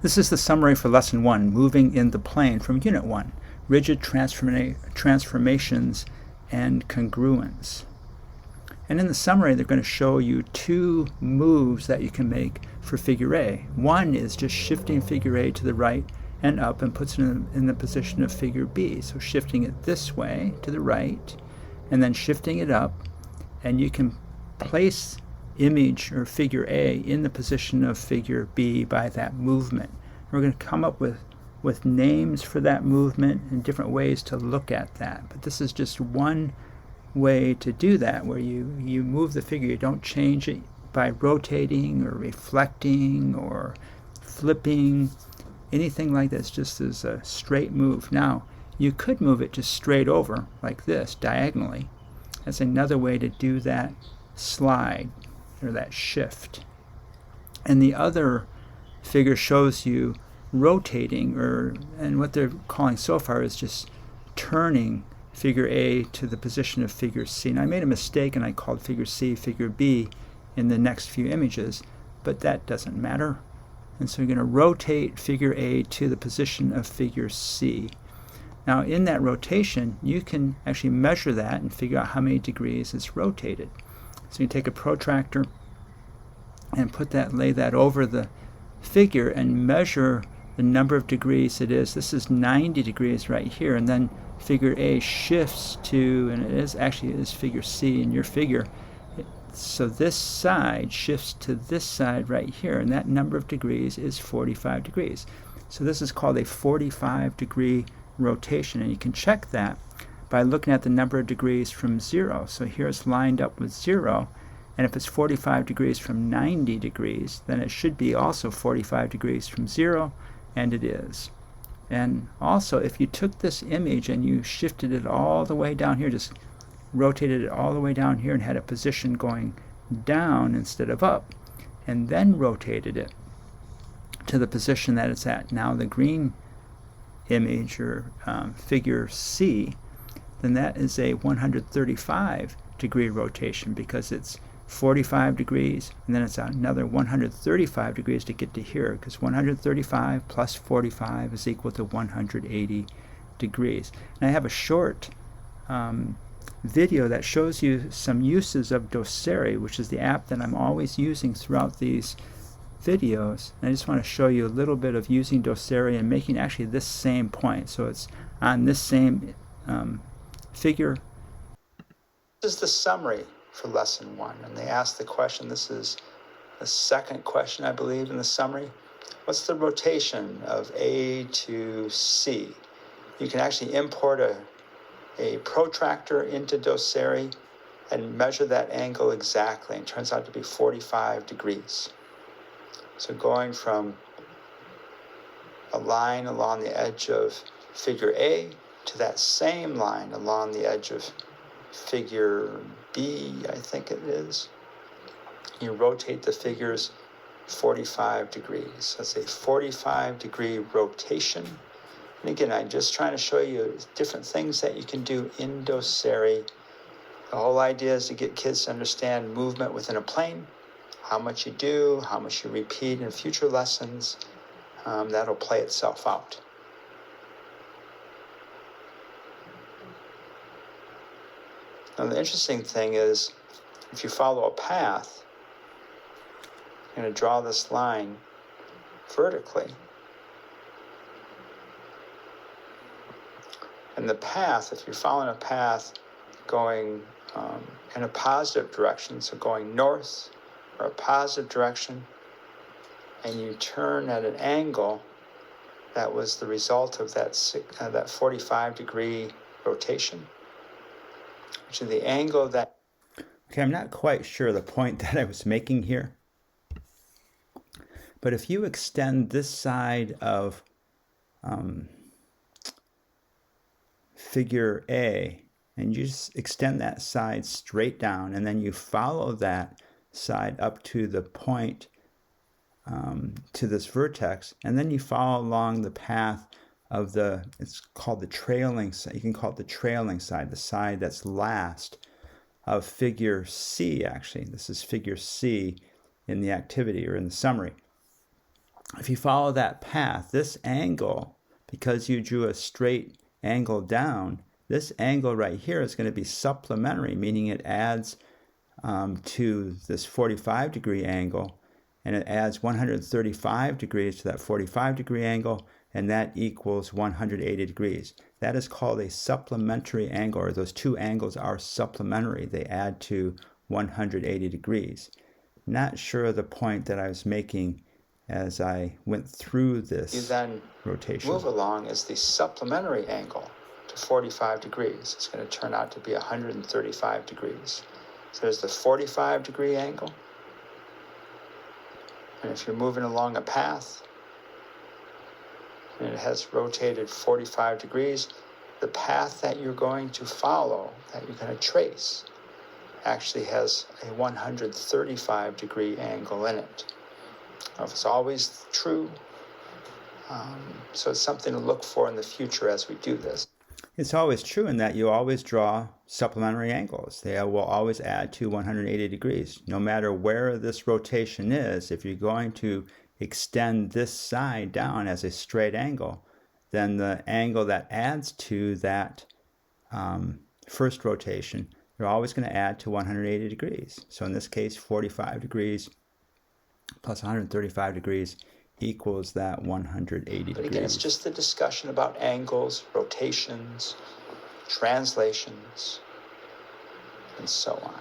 This is the summary for Lesson 1, Moving in the Plane, from Unit 1, Rigid Transformations and Congruence. And in the summary, they're going to show you two moves that you can make for figure A. One is just shifting figure A to the right and up and puts it in the position of figure B. So shifting it this way to the right and then shifting it up, and you can place image or figure A in the position of figure B by that movement. We're going to come up with names for that movement and different ways to look at that. But this is just one way to do that, where you move the figure. You don't change it by rotating or reflecting or flipping, anything like that. It's just as a straight move. Now, you could move it just straight over like this, diagonally. That's another way to do that slide or that shift. And the other figure shows you rotating, and what they're calling so far is just turning figure A to the position of figure C. And I made a mistake and I called figure C figure B in the next few images, but that doesn't matter. And so you're going to rotate figure A to the position of figure C. Now in that rotation, you can actually measure that and figure out how many degrees it's rotated. So you take a protractor and lay that over the figure and measure the number of degrees it is. This is 90 degrees right here, and then figure A shifts to, and it is figure C in your figure. So this side shifts to this side right here, and that number of degrees is 45 degrees. So this is called a 45-degree rotation, and you can check that by looking at the number of degrees from 0. So here it's lined up with 0, and if it's 45 degrees from 90 degrees, then it should be also 45 degrees from 0, and it is. And also, if you took this image and you shifted it all the way down here, just rotated it all the way down here and had a position going down instead of up, and then rotated it to the position that it's at now, the green image or figure C, then that is a 135-degree rotation, because it's 45 degrees and then it's another 135 degrees to get to here, because 135 plus 45 is equal to 180 degrees. And I have a short video that shows you some uses of Docere, which is the app that I'm always using throughout these videos. And I just want to show you a little bit of using Docere and making actually this same point. So it's on this same figure. This is the summary for lesson 1, and they ask the question, this is the second question I believe in the summary: what's the rotation of A to C? You can actually import a protractor into Docere and measure that angle exactly, and it turns out to be 45 degrees. So going from a line along the edge of figure A to that same line along the edge of figure B, I think it is, you rotate the figures 45 degrees. That's a 45-degree rotation. And again, I'm just trying to show you different things that you can do in Docere. The whole idea is to get kids to understand movement within a plane, how much you do, how much you repeat in future lessons. That'll play itself out. Now the interesting thing is, if you follow a path, you're going to draw this line vertically. And the path, if you're following a path going in a positive direction, so going north or a positive direction, and you turn at an angle, that was the result of that 45-degree rotation, which is the angle that... Okay, I'm not quite sure the point that I was making here. But if you extend this side of figure A, and you just extend that side straight down, and then you follow that side up to the point, to this vertex, and then you follow along the path of it's called the trailing side. You can call it the trailing side, the side that's last of figure C, actually. This is figure C in the activity or in the summary. if you follow that path, this angle, because you drew a straight angle down, this angle right here is going to be supplementary, meaning it adds to this 45-degree angle, and it adds 135 degrees to that 45-degree angle, and that equals 180 degrees. That is called a supplementary angle, or those two angles are supplementary. They add to 180 degrees. Not sure of the point that I was making as I went through this You then rotation. move along as the supplementary angle to 45 degrees. It's going to turn out to be 135 degrees. So there's the 45-degree angle. And if you're moving along a path and it has rotated 45 degrees, the path that you're going to follow, that you're going to trace, actually has a 135-degree angle in it. Now, if it's always true, so it's something to look for in the future as we do this. It's always true in that you always draw supplementary angles. They will always add to 180 degrees. No matter where this rotation is, if you're going to extend this side down as a straight angle, then the angle that adds to that first rotation, you're always going to add to 180 degrees. So in this case, 45 degrees plus 135 degrees equals that 180 degrees. But again, it's just the discussion about angles, rotations, translations, and so on.